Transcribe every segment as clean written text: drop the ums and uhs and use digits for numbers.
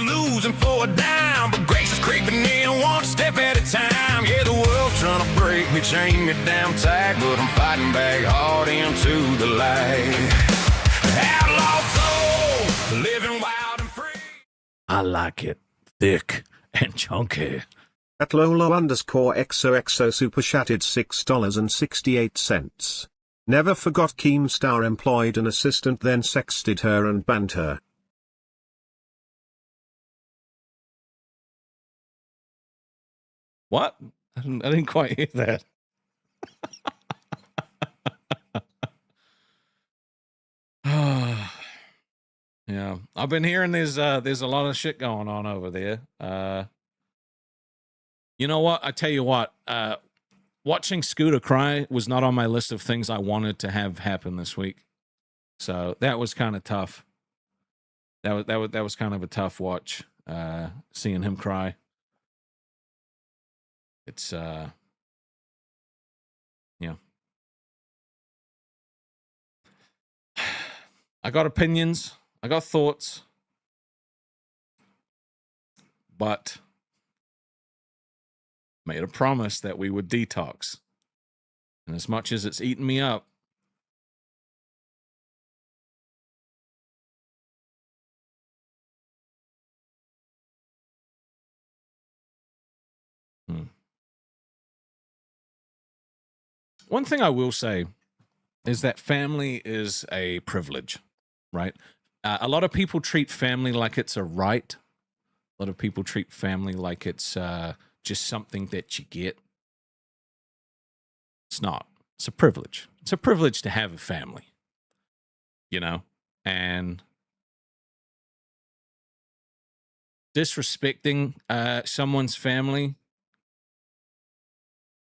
losing for a dime, but grace is creeping in one step at a time. Yeah, the world's trying to break me, chain me down tight, but I'm fighting back hard into the light. Outlaw soul, living wild and free. I like it thick and chunky. At Lolo_XOXO super chatted $6.68. Never forgot Keemstar employed an assistant, then sexted her and banned her. What? I didn't quite hear that. Yeah, I've been hearing there's a lot of shit going on over there. You know what? I tell you what. Watching Scooter cry was not on my list of things I wanted to have happen this week, so that was kind of tough. That was kind of a tough watch. Seeing him cry. It's yeah. I got opinions. I got thoughts. But made a promise that we would detox. And as much as it's eating me up, one thing I will say is that family is a privilege, right? A lot of people treat family like it's a right. A lot of people treat family like it's just something that you get. It's not. It's a privilege. It's a privilege to have a family, you know? And disrespecting someone's family,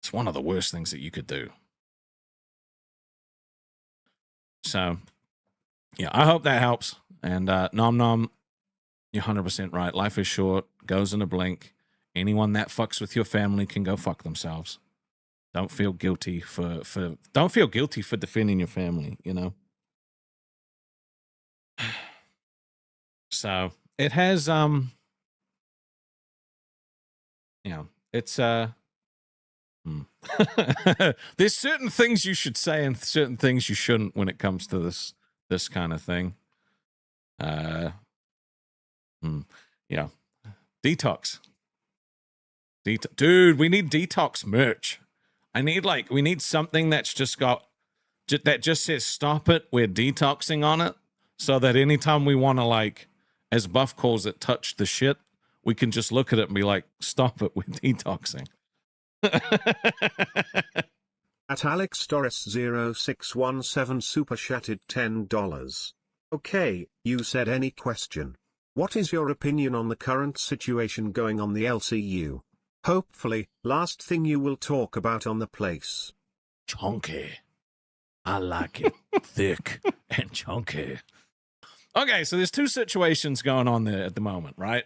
it's one of the worst things that you could do. So, yeah, I hope that helps. And Nom Nom, you're 100% right. Life is short, goes in a blink. Anyone that fucks with your family can go fuck themselves. Don't feel guilty for defending your family, you know? So, it has, you know, it's, there's certain things you should say and certain things you shouldn't when it comes to this kind of thing. Yeah. Detox. Dude, we need detox merch. We need something that's just that just says stop it, we're detoxing on it, so that anytime we want to, like, as Buff calls it, touch the shit, we can just look at it and be like, stop it, we're detoxing. At Alex Doris 0617 super chatted $10. Okay, you said any question. What is your opinion on the current situation going on the LCU? Hopefully, last thing you will talk about on the place. Chunky. I like it thick and chunky. Okay, so there's two situations going on there at the moment, right?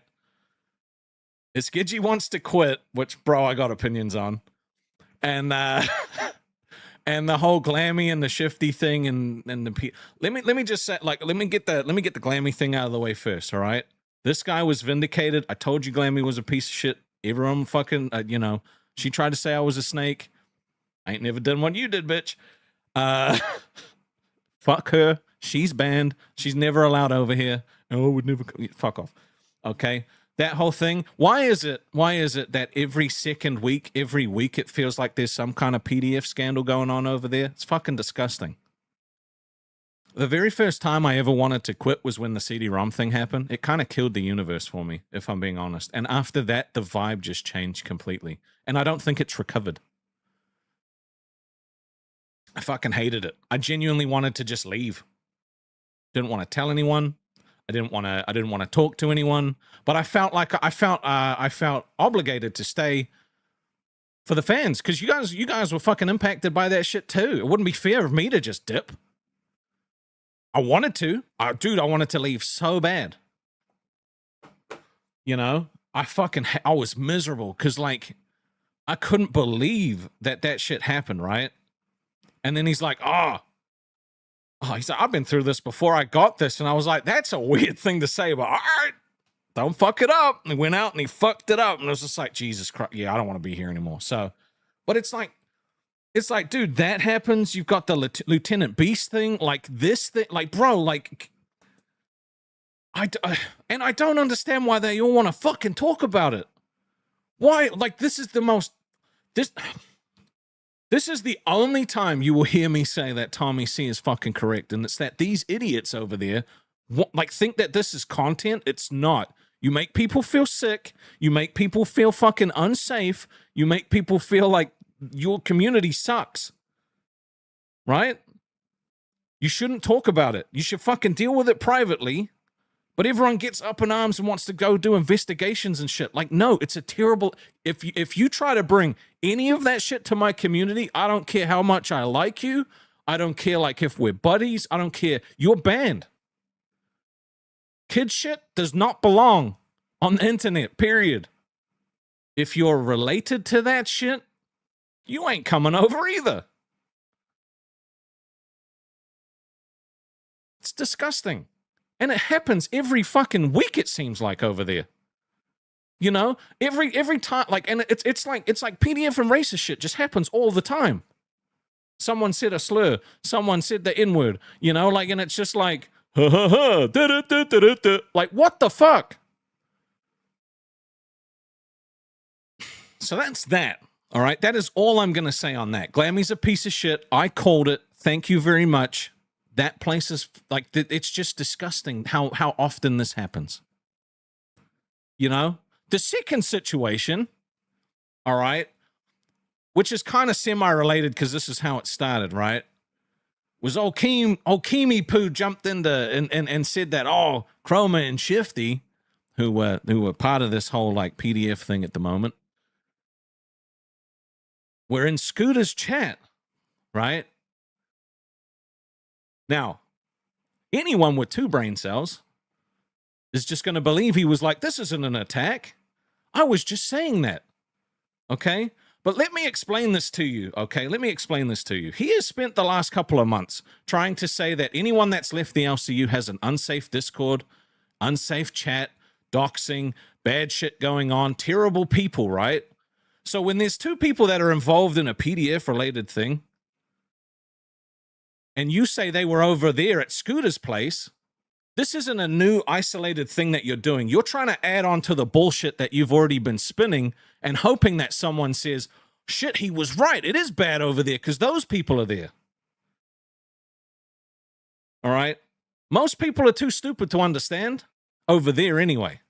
Skidgy wants to quit, which, bro, I got opinions on. And and the whole Glammy and the Shifty thing and the let me just say, like, let me get the Glammy thing out of the way first, all right? This guy was vindicated. I told you Glammy was a piece of shit. Everyone fucking, you know, she tried to say I was a snake. I ain't never done what you did, bitch. Fuck her. She's banned. She's never allowed over here. Oh, I would never. Fuck off. Okay. That whole thing. Why is it that every week it feels like there's some kind of PDF scandal going on over there? It's fucking disgusting. The very first time I ever wanted to quit was when the CD-ROM thing happened. It kind of killed the universe for me, if I'm being honest. And after that, the vibe just changed completely. And I don't think it's recovered. I fucking hated it. I genuinely wanted to just leave. Didn't want to tell anyone. I didn't want to talk to anyone, but I felt obligated to stay for the fans, because you guys were fucking impacted by that shit too. It wouldn't be fair of me to just dip. I wanted to. Dude, I wanted to leave so bad. You know, I was miserable because, like, I couldn't believe that shit happened, right? And then he's like, he's like, I've been through this before I got this. And I was like, that's a weird thing to say, but all right, don't fuck it up. And he went out and he fucked it up. And it was just like, Jesus Christ. Yeah, I don't want to be here anymore. So, but it's like, dude, that happens. You've got the Lieutenant Beast thing, like this thing, like, bro, like, I don't understand why they all want to fucking talk about it. Why? Like, this is the most, this is the only time you will hear me say that Tommy C is fucking correct. And it's that these idiots over there, like, think that this is content. It's not. You make people feel sick. You make people feel fucking unsafe. You make people feel like your community sucks. Right? You shouldn't talk about it. You should fucking deal with it privately. But everyone gets up in arms and wants to go do investigations and shit. Like, no, it's a terrible... If you try to bring any of that shit to my community, I don't care how much I like you. I don't care, like, if we're buddies. I don't care. You're banned. Kid shit does not belong on the internet, period. If you're related to that shit, you ain't coming over either. It's disgusting. And it happens every fucking week, it seems like, over there. You know? Every time, like, and it's like PDF and racist shit just happens all the time. Someone said a slur, someone said the N-word, you know, like, and it's just like, ha ha ha, da da da da da. Like, what the fuck? So that's that. All right, that is all I'm gonna say on that. Glammy's a piece of shit. I called it. Thank you very much. That place is like, it's just disgusting how often this happens. You know? The second situation, all right, which is kind of semi-related because this is how it started, right? Was old Keemy Poo jumped into and said that, oh, Chroma and Shifty, who were part of this whole like PDF thing at the moment, were in Scooter's chat, right? Now, anyone with 2 brain cells is just going to believe he was like, this isn't an attack. I was just saying that. Okay? But let me explain this to you, okay? Let me explain this to you. He has spent the last couple of months trying to say that anyone that's left the LCU has an unsafe Discord, unsafe chat, doxing, bad shit going on, terrible people, right? So when there's 2 people that are involved in a PDF-related thing, and you say they were over there at Scooter's place, this isn't a new isolated thing that you're doing. You're trying to add on to the bullshit that you've already been spinning and hoping that someone says, shit, he was right. It is bad over there because those people are there. All right? Most people are too stupid to understand over there anyway.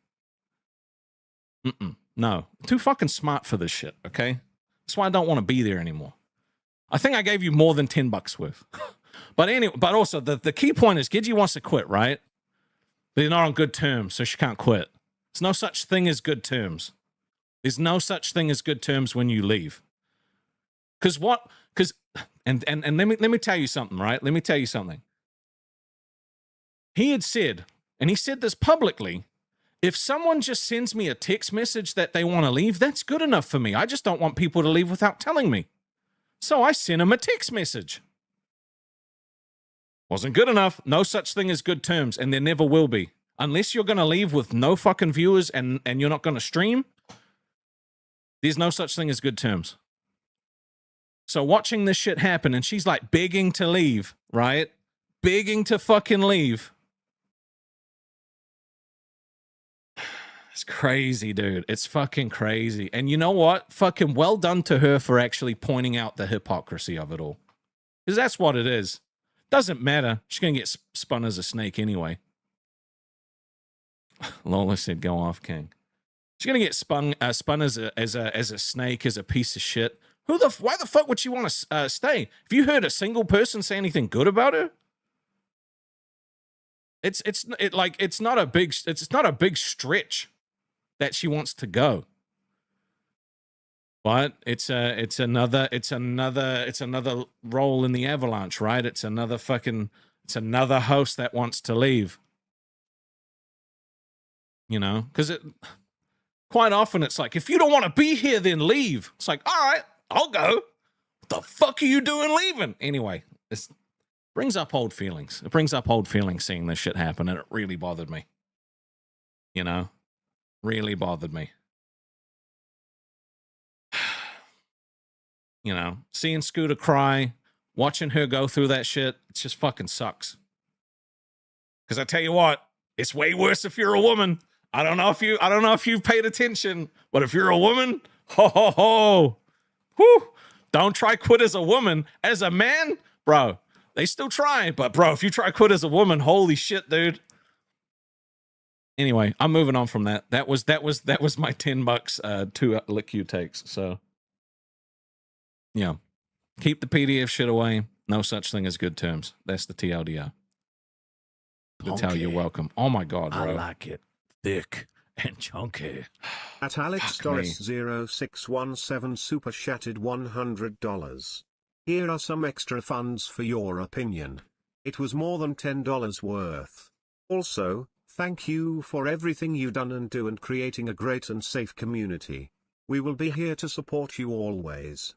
No. Too fucking smart for this shit, okay? That's why I don't want to be there anymore. I think I gave you more than $10 worth. But anyway, but also the key point is Gidgey wants to quit, right? But they're not on good terms, so she can't quit. There's no such thing as good terms. There's no such thing as good terms when you leave. And let me tell you something, right? Let me tell you something. He had said, and he said this publicly, if someone just sends me a text message that they want to leave, that's good enough for me. I just don't want people to leave without telling me. So I sent him a text message. Wasn't good enough. No such thing as good terms, and there never will be. Unless you're going to leave with no fucking viewers and you're not going to stream, there's no such thing as good terms. So watching this shit happen, and she's like begging to leave, right? Begging to fucking leave. It's crazy, dude. It's fucking crazy. And you know what? Fucking well done to her for actually pointing out the hypocrisy of it all. Because that's what it is. Doesn't matter. She's going to get spun as a snake anyway. Lola said, go off, King. She's going to get spun as a snake, as a piece of shit. Why the fuck would she want to stay? Have you heard a single person say anything good about her? It's not a big stretch that she wants to go. But it's another role in the avalanche, right? It's another host that wants to leave. You know, because quite often it's like, if you don't want to be here, then leave. It's like, all right, I'll go. What the fuck are you doing leaving? Anyway, this brings up old feelings. It brings up old feelings seeing this shit happen, and it really bothered me. You know? really bothered me. You know, seeing Scooter cry, watching her go through that shit, it just fucking sucks. Because I tell you what, it's way worse if you're a woman. I don't know if you've paid attention, but if you're a woman, ho ho ho, whoo, don't try quit as a woman. As a man, bro, they still try, but bro, if you try quit as a woman, holy shit, dude. Anyway, I'm moving on from that. That was my $10 two LCU takes. So yeah, keep the PDF shit away. No such thing as good terms. That's the TLDR. That's how you're welcome. Oh my god, bro. I like it thick and chunky. At AlexDoris0617 super chatted $100. Here are some extra funds for your opinion. It was more than $10 worth. Also, thank you for everything you done and do and creating a great and safe community. We will be here to support you always.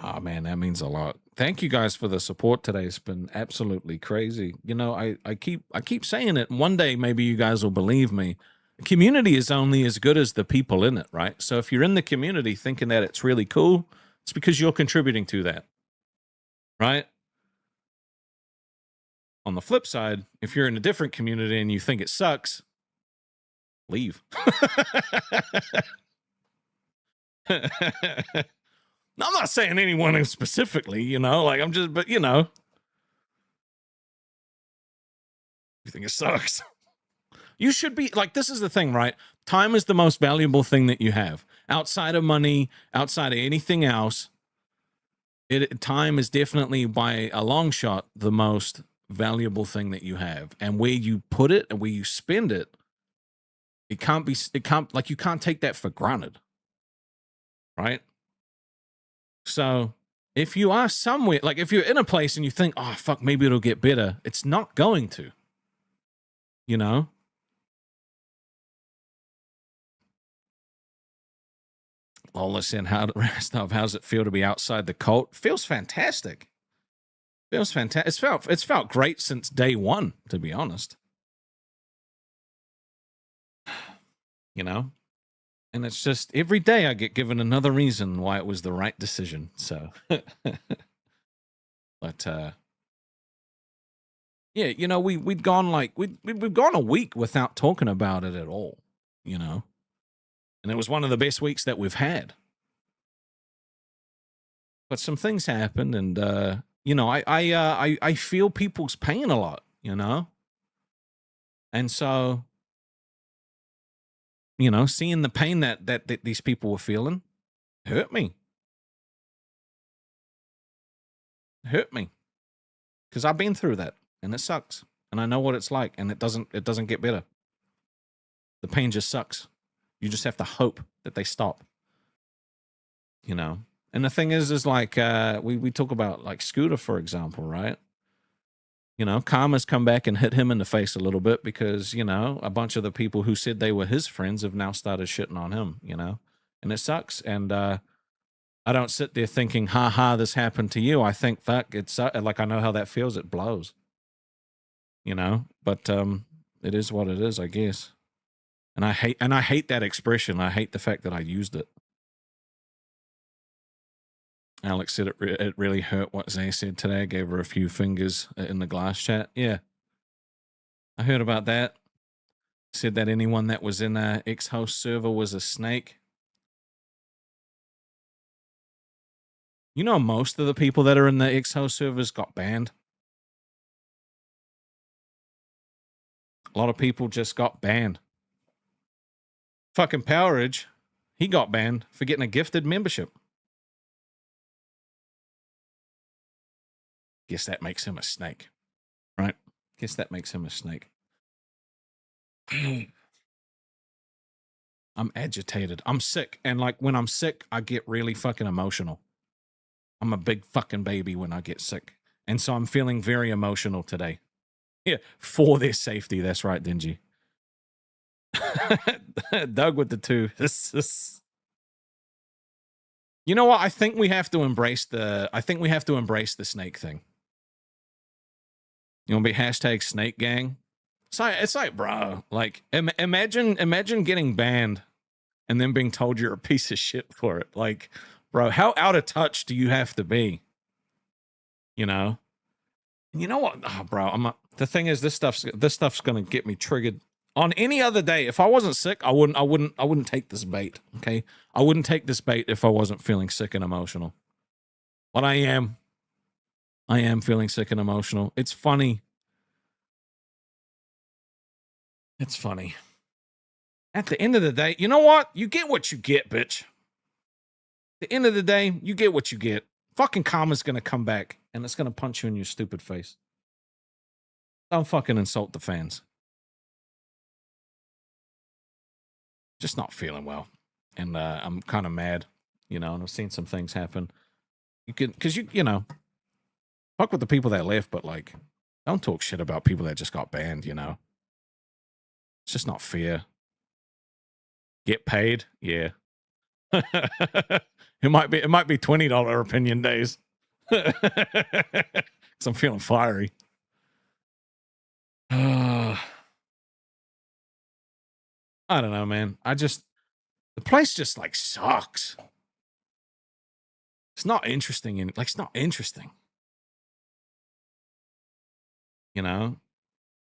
Oh man, that means a lot. Thank you guys for the support today. It's been absolutely crazy. You know, I keep saying it, and one day maybe you guys will believe me. The community is only as good as the people in it, right? So if you're in the community thinking that it's really cool, it's because you're contributing to that, right? On the flip side, if you're in a different community and you think it sucks, leave. I'm not saying anyone specifically, you know, like but you know, you think it sucks. You should be like, this is the thing, right? Time is the most valuable thing that you have outside of money, outside of anything else. Time is definitely by a long shot the most valuable thing that you have, and where you put it and where you spend it, you can't take that for granted, right? So if you are somewhere, like if you're in a place and you think, oh, fuck, maybe it'll get better, it's not going to, you know? Oh, listen, Rastov, how's it feel to be outside the cult? Feels fantastic. Feels fantastic. It's felt great since day one, to be honest. You know? And it's just every day I get given another reason why it was the right decision. So, but yeah, you know, we'd gone we've gone a week without talking about it at all, you know, and it was one of the best weeks that we've had. But some things happened, and you know, I feel people's pain a lot, you know, and so. You know, seeing the pain that these people were feeling hurt me. Hurt me. Because I've been through that, and it sucks. And I know what it's like, and it doesn't get better. The pain just sucks. You just have to hope that they stop. You know? And the thing is like, we talk about like Scooter, for example, right? You know, karma's come back and hit him in the face a little bit because, you know, a bunch of the people who said they were his friends have now started shitting on him, you know, and it sucks. And I don't sit there thinking, ha ha, this happened to you. I think, fuck, it's like, I know how that feels. It blows, you know, but it is what it is, I guess. And I hate that expression. I hate the fact that I used it. Alex said it really hurt what Zay said today. I gave her a few fingers in the glass chat. Yeah. I heard about that. Said that anyone that was in a X-Host server was a snake. You know, most of the people that are in the X-Host servers got banned. A lot of people just got banned. Fucking Powerage, he got banned for getting a gifted membership. Guess that makes him a snake, right? Guess that makes him a snake. I'm agitated. I'm sick. And like when I'm sick, I get really fucking emotional. I'm a big fucking baby when I get sick. And so I'm feeling very emotional today. Yeah, for their safety. That's right, Dingy. Doug with the 2. You know what? I think we have to embrace the snake thing. You want to be hashtag snake gang? It's like, bro, like imagine getting banned and then being told you're a piece of shit for it. Like, bro, how out of touch do you have to be? You know? And you know what? Oh, bro, the thing is, this stuff's gonna get me triggered. On any other day, if I wasn't sick, I wouldn't take this bait. Okay, I wouldn't take this bait if I wasn't feeling sick and emotional. But I am feeling sick and emotional. It's funny. It's funny. At the end of the day, you know what? You get what you get, bitch. At the end of the day, you get what you get. Fucking karma's gonna come back and it's gonna punch you in your stupid face. Don't fucking insult the fans. Just not feeling well. And I'm kind of mad, you know, and I've seen some things happen. You can, because you know, fuck with the people that left, but like, don't talk shit about people that just got banned, you know. It's just not fair. Get paid? Yeah. it might be $20 opinion days. Cause I'm feeling fiery. I don't know, man. The place just like sucks. It's not interesting it's not interesting. You know?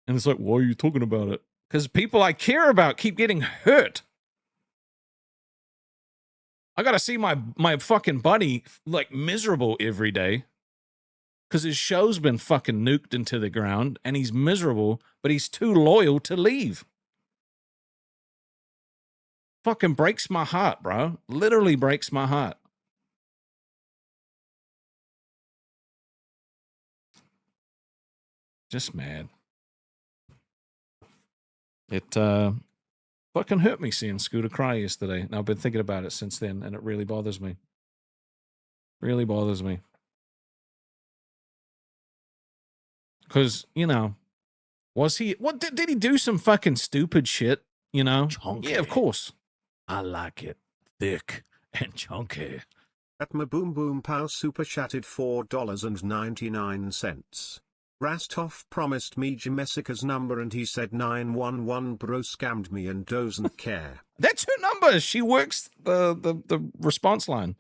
And it's like, why are you talking about it? Because people I care about keep getting hurt. I gotta see my fucking buddy like miserable every day. Because his show's been fucking nuked into the ground and he's miserable, but he's too loyal to leave. Fucking breaks my heart, bro. Literally breaks my heart. Just mad. It fucking hurt me seeing Scooter cry yesterday. And I've been thinking about it since then, and it really bothers me. Really bothers me. Because, you know, did he do some fucking stupid shit, you know? Chunky. Yeah, of course. I like it thick and chunky. At my boom boom pow super chatted $4.99. Rastov promised me Jimessica's number and he said 911 bro scammed me and doesn't care. That's her number. She works the response line.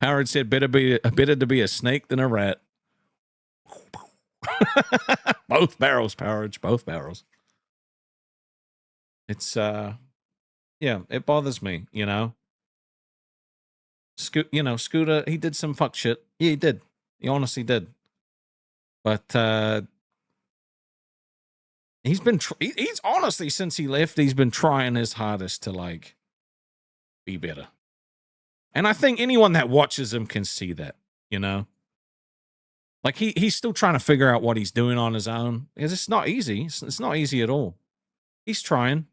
Howard said better to be a snake than a rat. Both barrels, Powerage, both barrels. It's yeah, it bothers me, you know. Scooter, he did some fuck shit. Yeah, he did. He honestly did. But he's honestly, since he left, he's been trying his hardest to like be better. And I think anyone that watches him can see that, you know. Like he's still trying to figure out what he's doing on his own. Because it's not easy. It's not easy at all. He's trying.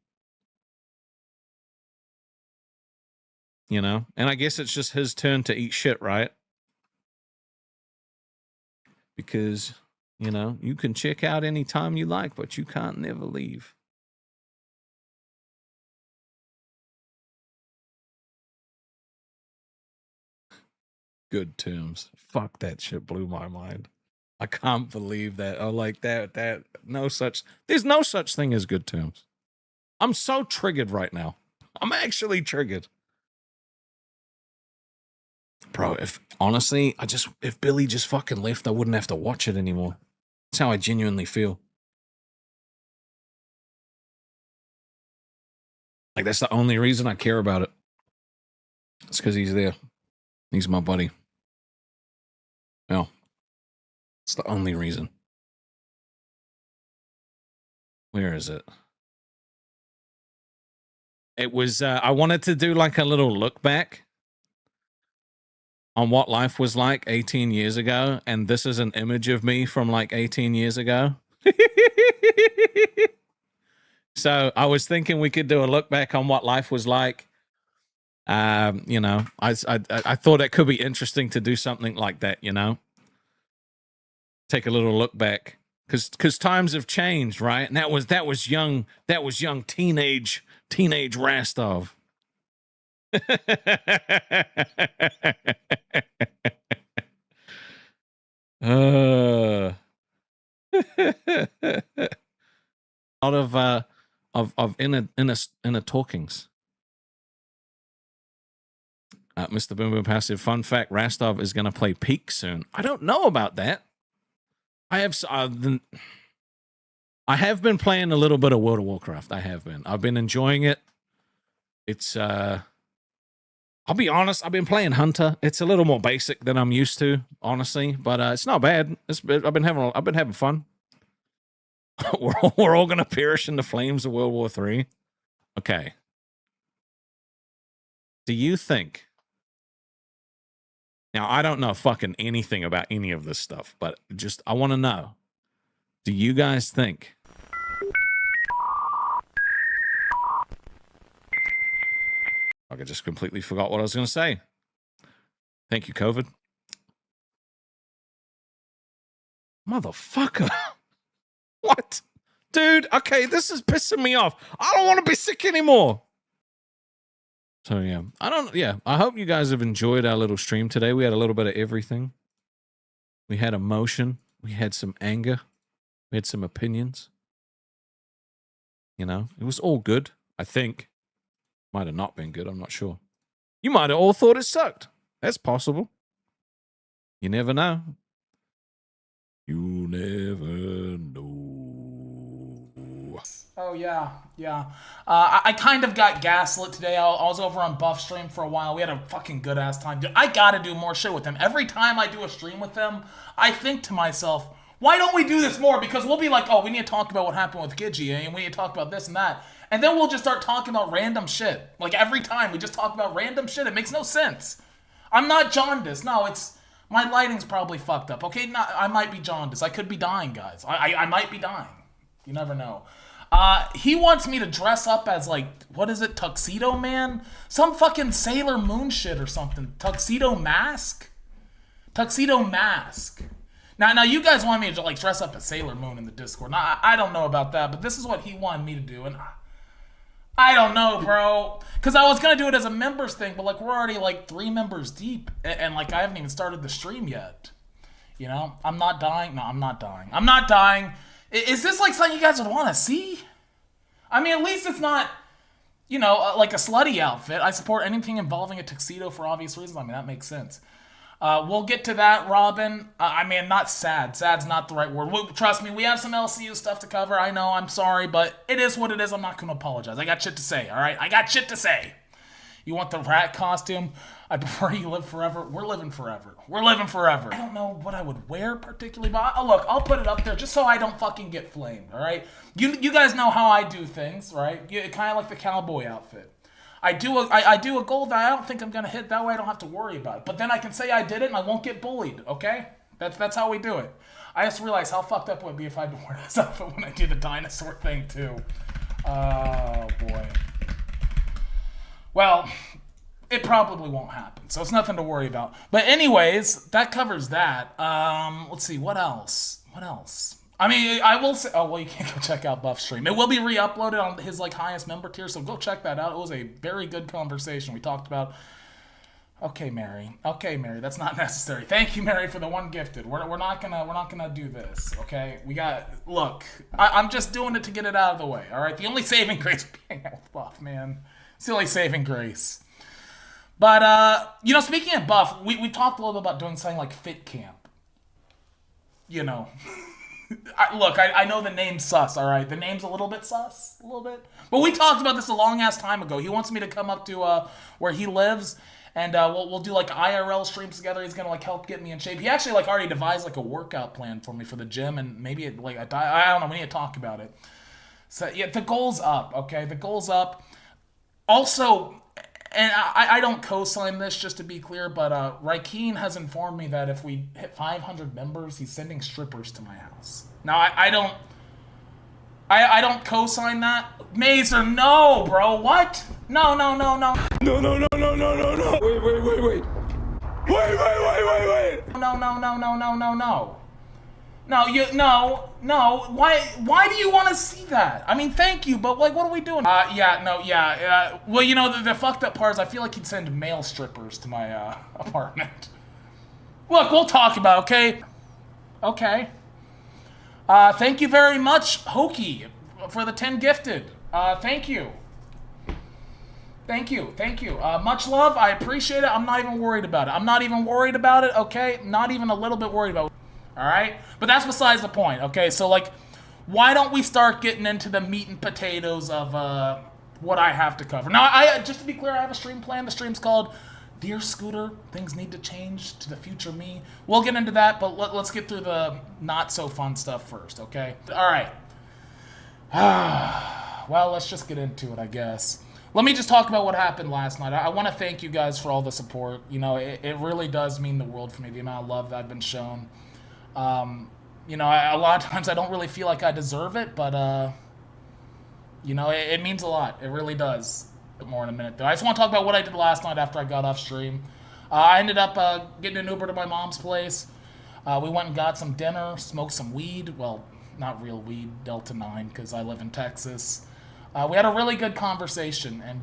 You know? And I guess it's just his turn to eat shit, right? Because, you know, you can check out anytime you like, but you can't never leave. Good terms. Fuck, that shit blew my mind. I can't believe that. Oh, like that there's no such thing as good terms. I'm so triggered right now. I'm actually triggered. Bro, if Billy just fucking left, I wouldn't have to watch it anymore. That's how I genuinely feel. Like, that's the only reason I care about it. It's because he's there. He's my buddy. No. It's the only reason. Where is it? It was, I wanted to do like a little look back on what life was like 18 years ago. And this is an image of me from like 18 years ago. So I was thinking we could do a look back on what life was like. You know, I thought it could be interesting to do something like that, you know, take a little look back because times have changed, right? And that was young teenage Rastov. A lot of inner talkings. Mr. Boom Boom Passive, fun fact, Rastov is going to play Peak soon. I don't know about that. I have been playing a little bit of World of Warcraft. I have been. I've been enjoying it. It's, I'll be honest, I've been playing Hunter. It's a little more basic than I'm used to, honestly, but it's not bad. I've been having fun. we're all going to perish in the flames of World War III. Okay. Do you think... Now, I don't know fucking anything about any of this stuff, but just, I want to know. Do you guys think... I just completely forgot what I was going to say. Thank you, COVID. Motherfucker. What? Dude, okay, this is pissing me off. I don't want to be sick anymore. So, yeah. I hope you guys have enjoyed our little stream today. We had a little bit of everything. We had emotion. We had some anger. We had some opinions. You know, it was all good, I think. Might have not been good, I'm not sure. You might have all thought it sucked. That's possible. You never know. You never know. Oh, yeah. I kind of got gaslit today. I was over on Buff Stream for a while. We had a fucking good-ass time. Dude, I gotta do more shit with them. Every time I do a stream with them, I think to myself, why don't we do this more? Because we'll be like, oh, we need to talk about what happened with Gidgey, and we need to talk about this and that. And then we'll just start talking about random shit. Like, every time we just talk about random shit. It makes no sense. I'm not jaundiced. No, it's... My lighting's probably fucked up. Okay, I might be jaundiced. I could be dying, guys. I might be dying. You never know. He wants me to dress up as, like, what is it, Tuxedo Man? Some fucking Sailor Moon shit or something. Tuxedo Mask? Tuxedo Mask. Now you guys want me to, like, dress up as Sailor Moon in the Discord. Now, I don't know about that, but this is what he wanted me to do, and I don't know, bro. Because I was going to do it as a members thing, but, like, we're already, like, 3 members deep, and, like, I haven't even started the stream yet. You know? I'm not dying. No, I'm not dying. I'm not dying. Is this, like, something you guys would want to see? I mean, at least it's not, you know, like a slutty outfit. I support anything involving a tuxedo for obvious reasons. I mean, that makes sense. We'll get to that, Robin. I mean, not sad. Sad's not the right word. Trust me, we have some LCU stuff to cover. I know, I'm sorry, but it is what it is. I'm not going to apologize. I got shit to say, all right? I got shit to say. You want the rat costume? I prefer you live forever. We're living forever. We're living forever. I don't know what I would wear particularly, but look, I'll put it up there just so I don't fucking get flamed, all right? You guys know how I do things, right? Kind of like the cowboy outfit. I do a goal that I don't think I'm going to hit. That way I don't have to worry about it. But then I can say I did it and I won't get bullied, okay? That's how we do it. I just realized how fucked up it would be if I had to wear this outfit when I do the dinosaur thing, too. Oh, boy. Well, it probably won't happen, so it's nothing to worry about. But anyways, that covers that. Let's see, what else? I mean, I will say... Oh, well, you can't go check out Buff Stream. It will be re-uploaded on his, like, highest member tier, so go check that out. It was a very good conversation. We talked about... Okay, Mary, that's not necessary. Thank you, Mary, for the one gifted. We're not gonna do this, okay? Look, I'm just doing it to get it out of the way, all right? The only saving grace would be hanging out with Buff, man. It's the only saving grace. But, you know, speaking of Buff, we talked a little bit about doing something like Fit Camp. You know... I know the name's sus, all right? The name's a little bit sus, a little bit. But we talked about this a long-ass time ago. He wants me to come up to where he lives, and we'll do, like, IRL streams together. He's going to, like, help get me in shape. He actually, like, already devised, like, a workout plan for me for the gym, and maybe, like, I don't know. We need to talk about it. So, yeah, the goal's up, okay? The goal's up. Also... And I don't co-sign this, just to be clear, but Raikeen has informed me that if we hit 500 members, he's sending strippers to my house. Now, I don't co-sign that. Mazer, no, bro, what? No. No. Wait. No. Why do you want to see that? I mean, thank you, but, like, what are we doing? Well, you know, the fucked up part is I feel like he'd send male strippers to my, apartment. Look, we'll talk about it, okay? Okay. Thank you very much, Hokey. for the 10 gifted. Thank you. Thank you. Much love. I appreciate it. I'm not even worried about it. Okay? Not even a little bit worried about it. All right? But that's besides the point. Okay? So, like, why don't we start getting into the meat and potatoes of what I have to cover? Now, just to be clear, I have a stream plan. The stream's called Dear Scooter, Things Need to Change to the Future Me. We'll get into that, but let's get through the not-so-fun stuff first, okay? All right. Well, let's just get into it, I guess. Let me just talk about what happened last night. I want to thank you guys for all the support. You know, it really does mean the world for me, the amount of love that I've been shown. You know, a lot of times I don't really feel like I deserve it, but, you know, it means a lot. It really does. More in a minute, though. I just want to talk about what I did last night after I got off stream. I ended up getting an Uber to my mom's place. We went and got some dinner, smoked some weed. Well, not real weed, Delta 9, because I live in Texas. We had a really good conversation, and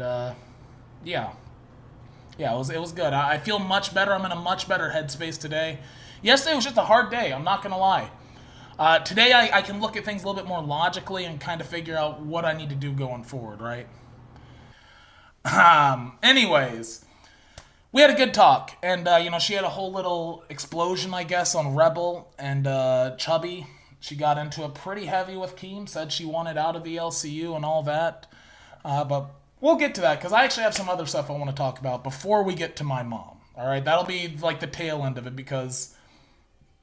yeah, it was good. I feel much better. I'm in a much better headspace today. Yesterday was just a hard day. I'm not gonna lie. Today I can look at things a little bit more logically and kind of figure out what I need to do going forward, right? Anyways, we had a good talk, and you know, she had a whole little explosion, I guess, on Rebel and Chubby. She got into it pretty heavy with Keem, said she wanted out of the LCU and all that. But we'll get to that, because I actually have some other stuff I want to talk about before we get to my mom. All right, that'll be like the tail end of it, because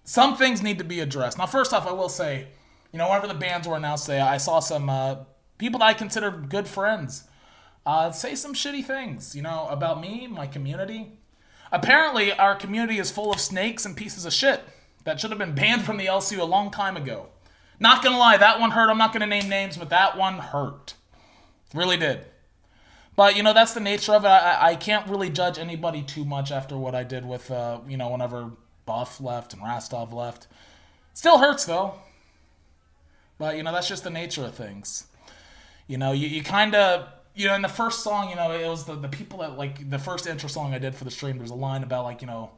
some things need to be addressed. Now, first off, I will say, you know, whenever the bans were announced today, I saw some people that I consider good friends say some shitty things, you know, about me, my community. Apparently, our community is full of snakes and pieces of shit that should have been banned from the LCU a long time ago. Not gonna lie, that one hurt. I'm not gonna name names, but that one hurt. Really did. But, you know, that's the nature of it. I can't really judge anybody too much after what I did with, you know, whenever Buff left and Rastov left. Still hurts, though. But, you know, that's just the nature of things. You know, you kind of... You know, in the first song, you know, it was the people that, like, the first intro song I did for the stream, there's a line about, like, you know,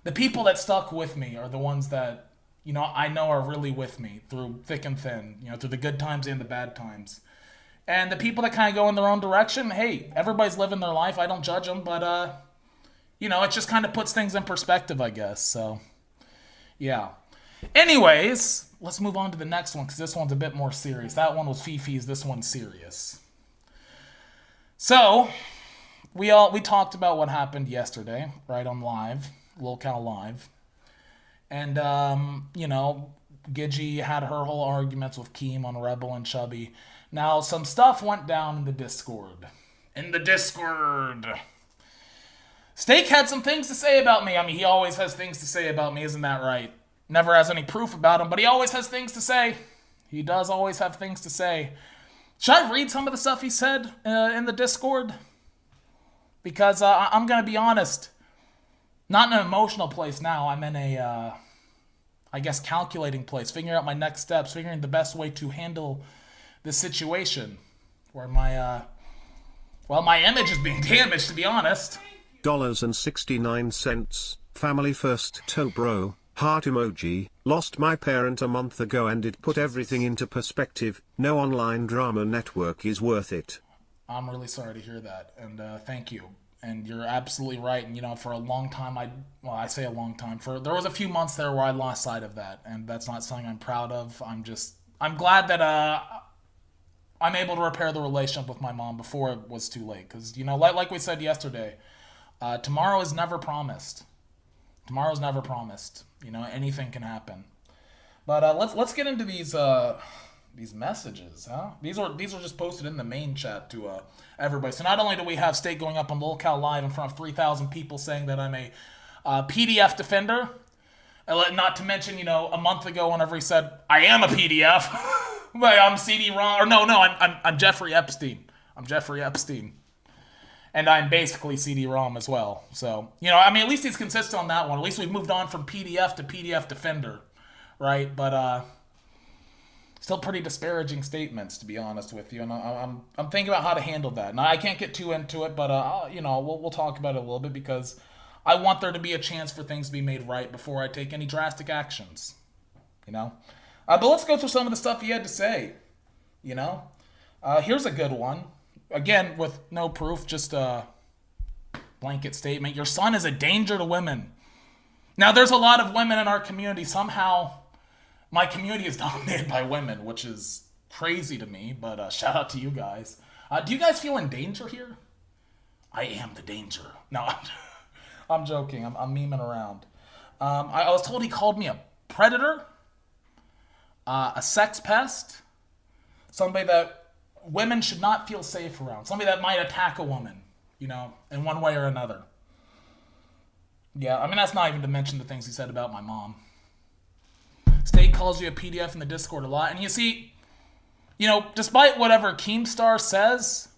the people that stuck with me are the ones that, you know, I know are really with me through thick and thin, you know, through the good times and the bad times. And the people that kind of go in their own direction, hey, everybody's living their life. I don't judge them, but, you know, it just kind of puts things in perspective, I guess. So, yeah. Anyways, let's move on to the next one, because this one's a bit more serious. That one was Fifi's. This one's serious. So, we talked about what happened yesterday, right, on live, Lolcow Live. And, you know, Gidgey had her whole arguments with Keem on Rebel and Chubby. Now, some stuff went down in the Discord. Steak had some things to say about me. I mean, he always has things to say about me, isn't that right? Never has any proof about him, but he always has things to say. He does always have things to say. Should I read some of the stuff he said in the Discord? Because I'm going to be honest, not in an emotional place now. I'm in a, I guess, calculating place, figuring out my next steps, figuring the best way to handle this situation where my, well, my image is being damaged, to be honest. $0.69. Family first toe bro. Heart emoji. Lost my parent a month ago and it put everything into perspective. No online drama network is worth it. I'm really sorry to hear that, and thank you. And you're absolutely right. And, you know, for a long time, I say a long time, there was a few months there where I lost sight of that, and that's not something I'm proud of. I'm glad that I'm able to repair the relationship with my mom before it was too late. Because, you know, like we said yesterday, tomorrow is never promised. Tomorrow's never promised. You know, anything can happen. But let's get into these messages, huh? These are just posted in the main chat to everybody. So not only do we have Steak going up on Lolcow Live in front of 3,000 people saying that I'm a PDF defender, not to mention, you know, a month ago whenever he said I am a PDF, but I'm CD-ROM, or no, I'm Jeffrey Epstein. I'm Jeffrey Epstein. And I'm basically CD-ROM as well. So, you know, I mean, at least he's consistent on that one. At least we've moved on from PDF to PDF Defender, right? But still pretty disparaging statements, to be honest with you. And I'm thinking about how to handle that. Now, I can't get too into it, but, you know, we'll talk about it a little bit because I want there to be a chance for things to be made right before I take any drastic actions, you know? But let's go through some of the stuff he had to say. you know? Here's a good one. Again, with no proof, just a blanket statement. Your son is a danger to women. Now, there's a lot of women in our community. Somehow, my community is dominated by women, which is crazy to me, but shout out to you guys. Do you guys feel in danger here? I am the danger. No, I'm joking. I'm memeing around. I was told he called me a predator, a sex pest, somebody that women should not feel safe around, somebody that might attack a woman, you know, in one way or another. Yeah, I mean, that's not even to mention the things he said about my mom. State calls you a PDF in the Discord a lot. And you see, you know, despite whatever Keemstar says,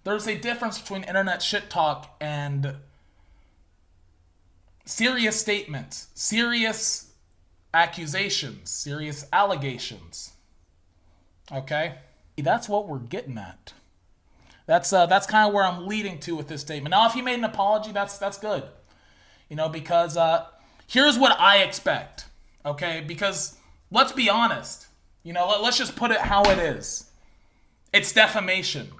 there's a difference between internet shit talk and serious statements, serious accusations, serious allegations. Okay? That's what we're getting at. That's kind of where I'm leading to with this statement. Now, if he made an apology, that's good. You know, because here's what I expect. Okay? Because let's be honest. You know, let's just put it how it is. It's defamation.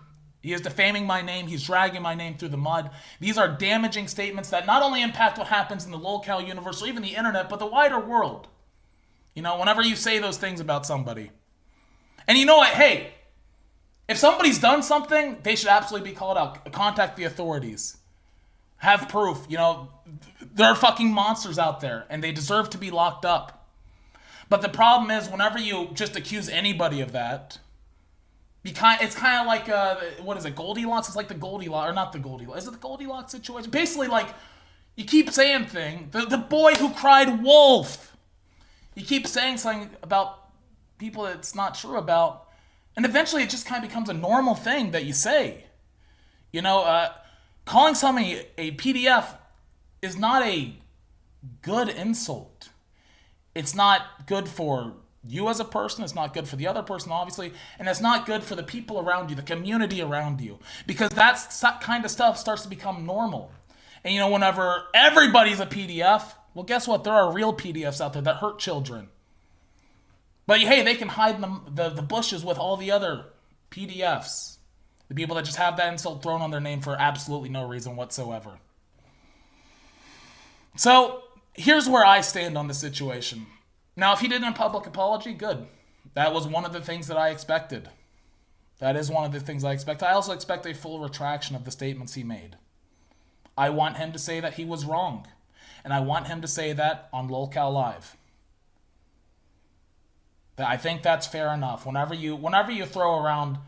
He is defaming my name. He's dragging my name through the mud. These are damaging statements that not only impact what happens in the Lolcow universe or even the internet, but the wider world. You know, whenever you say those things about somebody. And you know what? Hey, if somebody's done something, they should absolutely be called out. Contact the authorities. Have proof. You know, there are fucking monsters out there, and they deserve to be locked up. But the problem is, whenever you just accuse anybody of that, it's kind of like, what is it, Goldilocks? It's like the Goldilocks, or not the Goldilocks. Is it the Goldilocks situation? Basically, like, you keep saying things. The boy who cried wolf. You keep saying something about people that it's not true about. And eventually it just kind of becomes a normal thing that you say. You know, calling somebody a PDF is not a good insult. It's not good for you as a person. It's not good for the other person, obviously. And it's not good for the people around you, the community around you. Because that kind of stuff starts to become normal. And, you know, whenever everybody's a PDF, well, guess what? There are real PDFs out there that hurt children. But hey, they can hide in the bushes with all the other PDFs. The people that just have that insult thrown on their name for absolutely no reason whatsoever. So, here's where I stand on the situation. Now, if he did a public apology, good. That was one of the things that I expected. That is one of the things I expect. I also expect a full retraction of the statements he made. I want him to say that he was wrong. And I want him to say that on Lolcow Live. I think that's fair enough. Whenever you throw around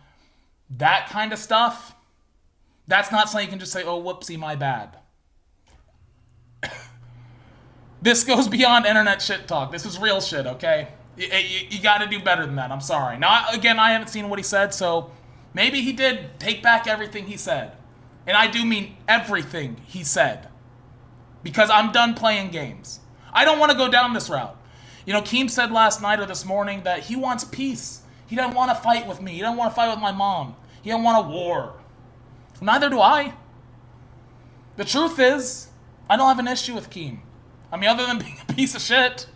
that kind of stuff, that's not something you can just say, oh, whoopsie, my bad. This goes beyond internet shit talk. This is real shit, okay? You got to do better than that. I'm sorry. Now, again, I haven't seen what he said, so maybe he did take back everything he said. And I do mean everything he said. Because I'm done playing games. I don't want to go down this route. You know, Keem said last night or this morning that he wants peace. He doesn't want to fight with me. He doesn't want to fight with my mom. He doesn't want a war. Neither do I. The truth is, I don't have an issue with Keem. I mean, other than being a piece of shit,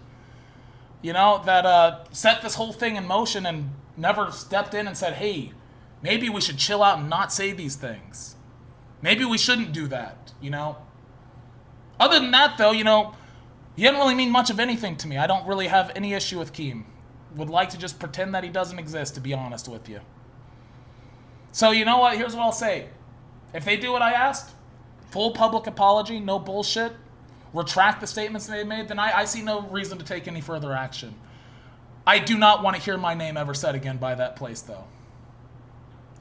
you know, that set this whole thing in motion and never stepped in and said, hey, maybe we should chill out and not say these things. Maybe we shouldn't do that, you know. Other than that, though, you know, he didn't really mean much of anything to me. I don't really have any issue with Keem. Would like to just pretend that he doesn't exist, to be honest with you. So, you know what? Here's what I'll say. If they do what I asked, full public apology, no bullshit, retract the statements they made, then I see no reason to take any further action. I do not want to hear my name ever said again by that place, though.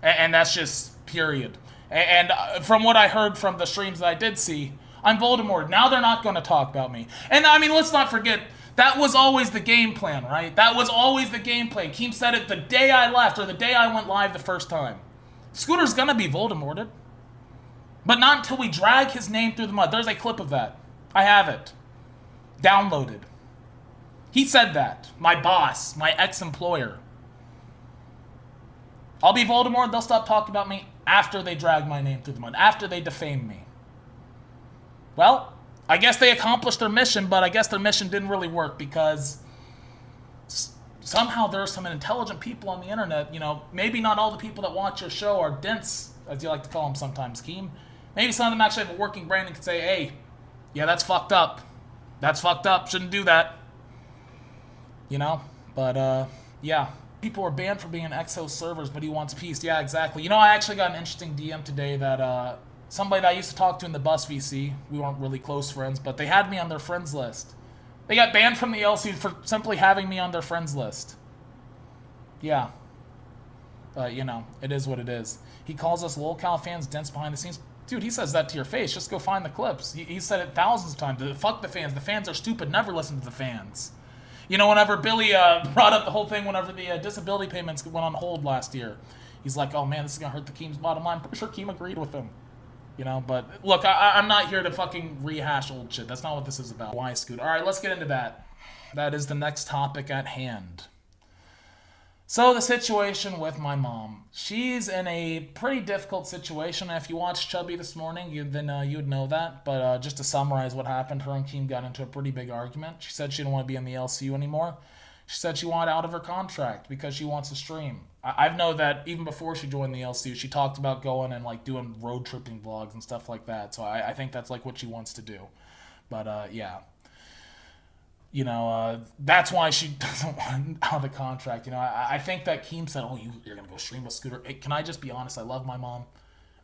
And that's just period. And from what I heard from the streams that I did see, I'm Voldemort. Now they're not going to talk about me. And I mean, let's not forget, that was always the game plan, right? That was always the game plan. Keem said it the day I left, or the day I went live the first time. Scooter's going to be Voldemorted. But not until we drag his name through the mud. There's a clip of that. I have it. Downloaded. He said that. My boss. My ex-employer. I'll be Voldemort. They'll stop talking about me after they drag my name through the mud. After they defame me. Well, I guess they accomplished their mission, but I guess their mission didn't really work because somehow there are some intelligent people on the internet, maybe not all the people that watch your show are dense, as you like to call them sometimes, Keem. Maybe some of them actually have a working brain and can say, hey, yeah, that's fucked up. That's fucked up. Shouldn't do that. But, yeah. People are banned for being in Exo servers, but he wants peace. Yeah, exactly. I actually got an interesting DM today that, somebody that I used to talk to in the bus VC, we weren't really close friends, but they had me on their friends list. They got banned from the LCU for simply having me on their friends list. Yeah. But, it is what it is. He calls us Lolcow fans dense behind the scenes. Dude, he says that to your face. Just go find the clips. He said it thousands of times. Fuck the fans. The fans are stupid. Never listen to the fans. Whenever Billy brought up the whole thing, whenever the disability payments went on hold last year, he's like, oh man, this is going to hurt the Keem's bottom line. I'm pretty sure Keem agreed with him. But look, I'm not here to fucking rehash old shit. That's not what this is about. Why Scooter? All right, let's get into that. That is the next topic at hand. So the situation with my mom. She's in a pretty difficult situation. If you watched Chubby this morning, then you would know that. But just to summarize what happened, her and Keem got into a pretty big argument. She said she didn't want to be in the LCU anymore. She said she wanted out of her contract because she wants to stream. I've known that even before she joined the LCU, she talked about going and like doing road tripping vlogs and stuff like that. So I think that's like what she wants to do. But yeah. That's why she doesn't want out of the contract. I think that Keem said, oh, you're going to go stream with Scooter. Hey, can I just be honest? I love my mom.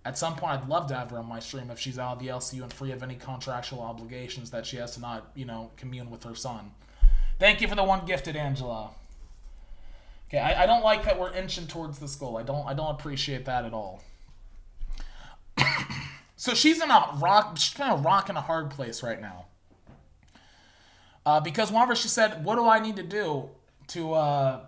At some point, I'd love to have her on my stream if she's out of the LCU and free of any contractual obligations that she has to not, commune with her son. Thank you for the one gifted, Angela. Okay, I don't like that we're inching towards this goal. I don't appreciate that at all. So she's in a rock and a hard place right now. Because whenever she said, what do I need to do to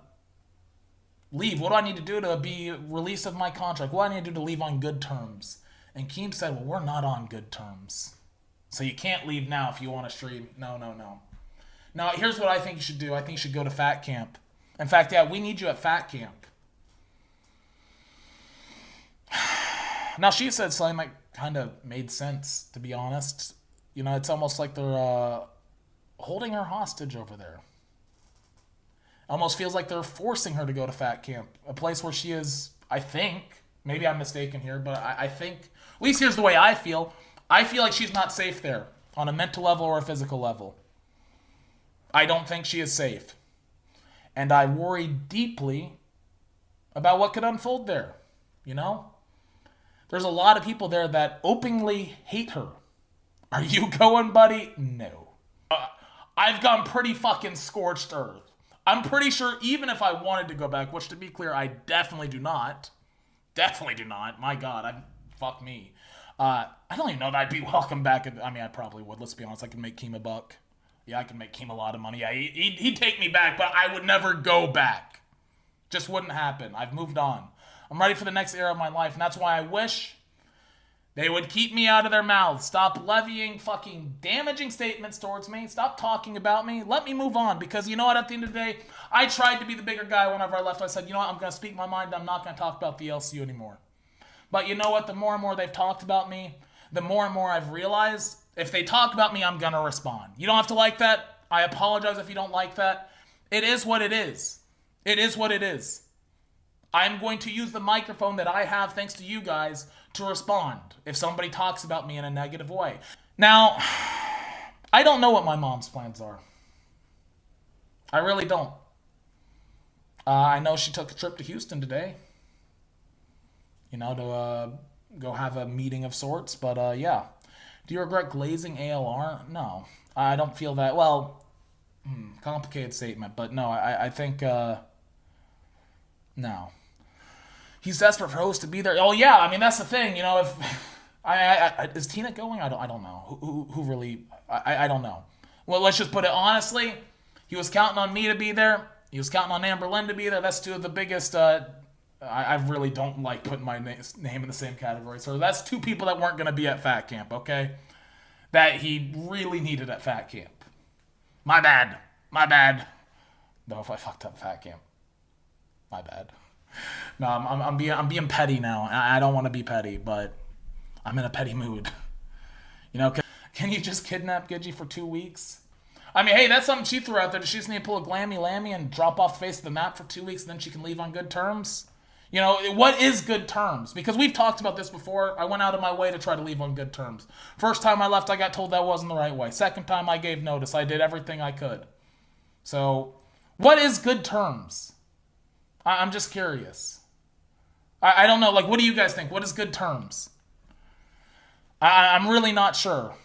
leave? What do I need to do to be released of my contract? What do I need to do to leave on good terms? And Keem said, well, we're not on good terms. So you can't leave now if you want to stream. No. Now, here's what I think you should do. I think you should go to Fat Camp. In fact, yeah, we need you at Fat Camp. Now, she said something that kind of made sense, to be honest. It's almost like they're holding her hostage over there. Almost feels like they're forcing her to go to Fat Camp, a place where she is, I think, maybe I'm mistaken here, but I think, at least here's the way I feel like she's not safe there on a mental level or a physical level. I don't think she is safe. And I worry deeply about what could unfold there, There's a lot of people there that openly hate her. Are you going, buddy? No. I've gone pretty fucking scorched earth. I'm pretty sure even if I wanted to go back, which to be clear, I definitely do not. Definitely do not. My God, fuck me. I don't even know that I'd be welcome back. I probably would. Let's be honest. I could make Keem a buck. Yeah, I could make Keem a lot of money. Yeah, he'd take me back, but I would never go back. Just wouldn't happen. I've moved on. I'm ready for the next era of my life, and that's why I wish they would keep me out of their mouths. Stop levying fucking damaging statements towards me. Stop talking about me. Let me move on. Because you know what? At the end of the day, I tried to be the bigger guy whenever I left. I said, you know what? I'm going to speak my mind. I'm not going to talk about the LCU anymore. But you know what? The more and more they've talked about me, the more and more I've realized if they talk about me, I'm going to respond. You don't have to like that. I apologize if you don't like that. It is what it is. It is what it is. I'm going to use the microphone that I have, thanks to you guys, to respond if somebody talks about me in a negative way. Now, I don't know what my mom's plans are. I really don't. I know she took a trip to Houston today, to go have a meeting of sorts, but yeah. Do you regret glazing ALR? No, I don't feel that. Well, complicated statement, but no, I think, no. He's desperate for hosts to be there. Oh yeah, that's the thing. If is Tina going? I don't know. Who really? I don't know. Well, let's just put it honestly. He was counting on me to be there. He was counting on Amber Lynn to be there. That's two of the biggest. I really don't like putting my name in the same category. So that's two people that weren't going to be at Fat Camp. Okay, that he really needed at Fat Camp. My bad. No, if I fucked up Fat Camp, my bad. No, I'm being petty now. I don't want to be petty, but I'm in a petty mood. Can you just kidnap Gidgey for 2 weeks? I mean, hey, that's something she threw out there. Does she just need to pull a glammy lammy and drop off the face of the map for 2 weeks and then she can leave on good terms? You know, what is good terms? Because we've talked about this before. I went out of my way to try to leave on good terms. First time I left, I got told that wasn't the right way. Second time I gave notice. I did everything I could. So, what is good terms? I'm just curious. I don't know. Like, what do you guys think? What is good terms? I'm really not sure.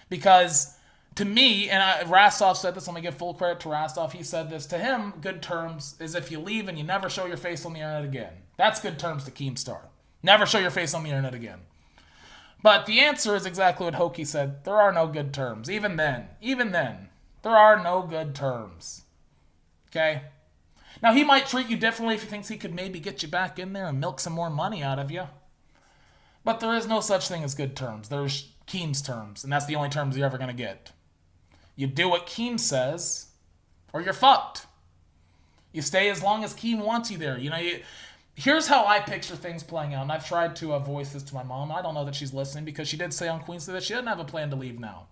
Because to me, and Rastov said this, let me give full credit to Rastov, he said this, to him, good terms is if you leave and you never show your face on the internet again. That's good terms to Keemstar. Never show your face on the internet again. But the answer is exactly what Hokie said. There are no good terms. Even then, there are no good terms. Okay? Now, he might treat you differently if he thinks he could maybe get you back in there and milk some more money out of you. But there is no such thing as good terms. There's Keem's terms, and that's the only terms you're ever going to get. You do what Keem says, or you're fucked. You stay as long as Keem wants you there. You know, here's how I picture things playing out, and I've tried to voice this to my mom. I don't know that she's listening because she did say on Queensland that she doesn't have a plan to leave now.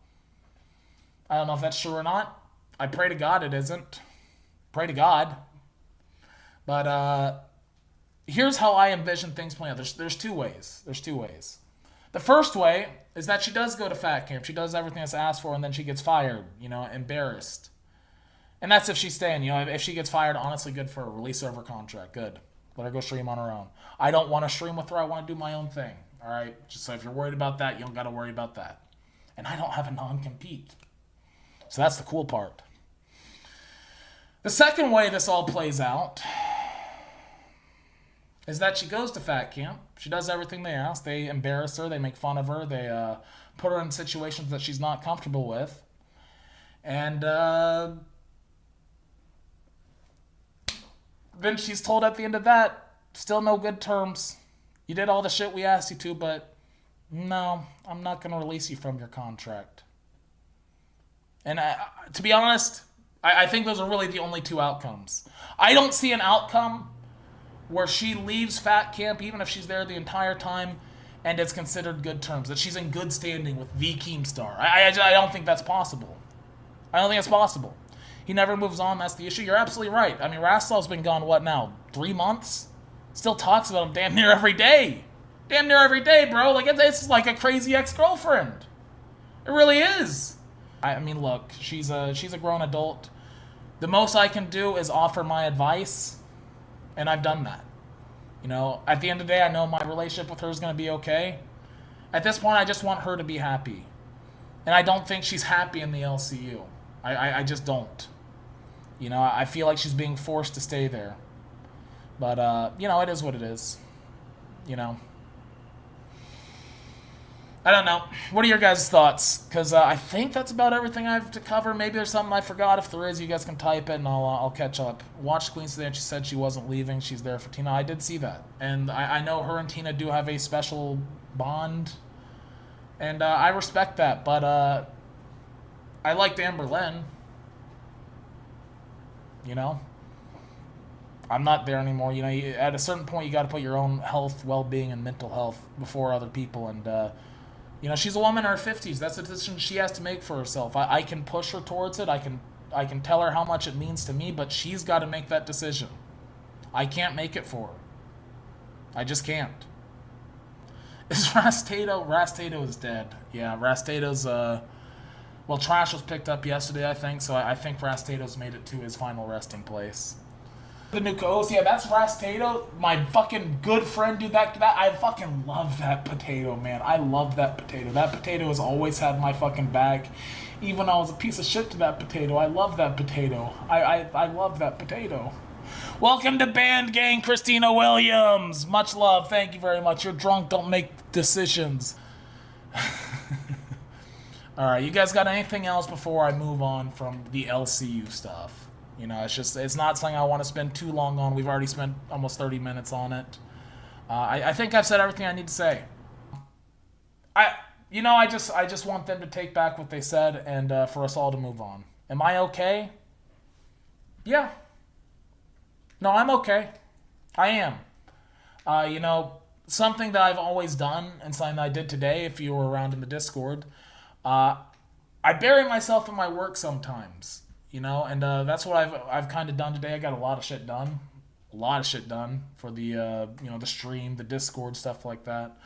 I don't know if that's true or not. I pray to God it isn't. Pray to God. But here's how I envision things playing out. There's two ways. The first way is that she does go to fat camp. She does everything that's asked for, and then she gets fired, you know, embarrassed. And that's if she's staying. You know, if she gets fired, honestly, good for her. Release her of her contract. Good. Let her go stream on her own. I don't want to stream with her. I want to do my own thing. All right? Just so if you're worried about that, you don't got to worry about that. And I don't have a non-compete. So that's the cool part. The second way this all plays out is that she goes to fat camp. She does everything they ask. They embarrass her. They make fun of her. They put her in situations that she's not comfortable with. And then she's told at the end of that, still no good terms. You did all the shit we asked you to, but no, I'm not going to release you from your contract. And to be honest, I think those are really the only two outcomes. I don't see an outcome where she leaves fat camp, even if she's there the entire time, and it's considered good terms, that she's in good standing with the Keemstar. I don't think that's possible. I don't think it's possible. He never moves on, that's the issue. You're absolutely right. I mean, Rastov's been gone, what now, 3 months? Still talks about him damn near every day. Damn near every day, bro. Like, it's like a crazy ex-girlfriend. It really is. I mean, look, she's a grown adult. The most I can do is offer my advice, and I've done that. You know, at the end of the day, I know my relationship with her is going to be okay. At this point, I just want her to be happy. And I don't think she's happy in the LCU. I just don't. You know, I feel like she's being forced to stay there. But, you know, it is what it is. You know. I don't know. What are your guys' thoughts? Because I think that's about everything I have to cover. Maybe there's something I forgot. If there is, you guys can type it and I'll catch up. Watched Queens today and she said she wasn't leaving. She's there for Tina. I did see that. And I know her and Tina do have a special bond. And I respect that. But I liked Amber Lynn. You know? I'm not there anymore. You know, at a certain point, you got to put your own health, well-being, and mental health before other people. And, you know, she's a woman in her 50s. That's a decision she has to make for herself. I can push her towards it. I can tell her how much it means to me, but she's got to make that decision. I can't make it for her. I just can't. Is Rastato? Rastato is dead. Yeah, Rastato's, well, Trash was picked up yesterday, I think, so I think Rastato's made it to his final resting place. The new co-host, yeah, that's Rastato, my fucking good friend, dude. That I fucking love that potato, man. I love that potato. That potato has always had my fucking back. Even when I was a piece of shit to that potato, I love that potato. I love that potato. Welcome to Band Gang, Christina Williams. Much love. Thank you very much. You're drunk. Don't make decisions. All right, you guys got anything else before I move on from the LCU stuff? You know, it's not something I want to spend too long on. We've already spent almost 30 minutes on it. I think I've said everything I need to say. I just want them to take back what they said and for us all to move on. Am I okay? Yeah. No, I'm okay. I am. You know, something that I've always done and something that I did today, if you were around in the Discord, I I bury myself in my work sometimes, you know, and that's what I've kind of done today. I got a lot of shit done. A lot of shit done for the, you know, the stream, the Discord, stuff like that.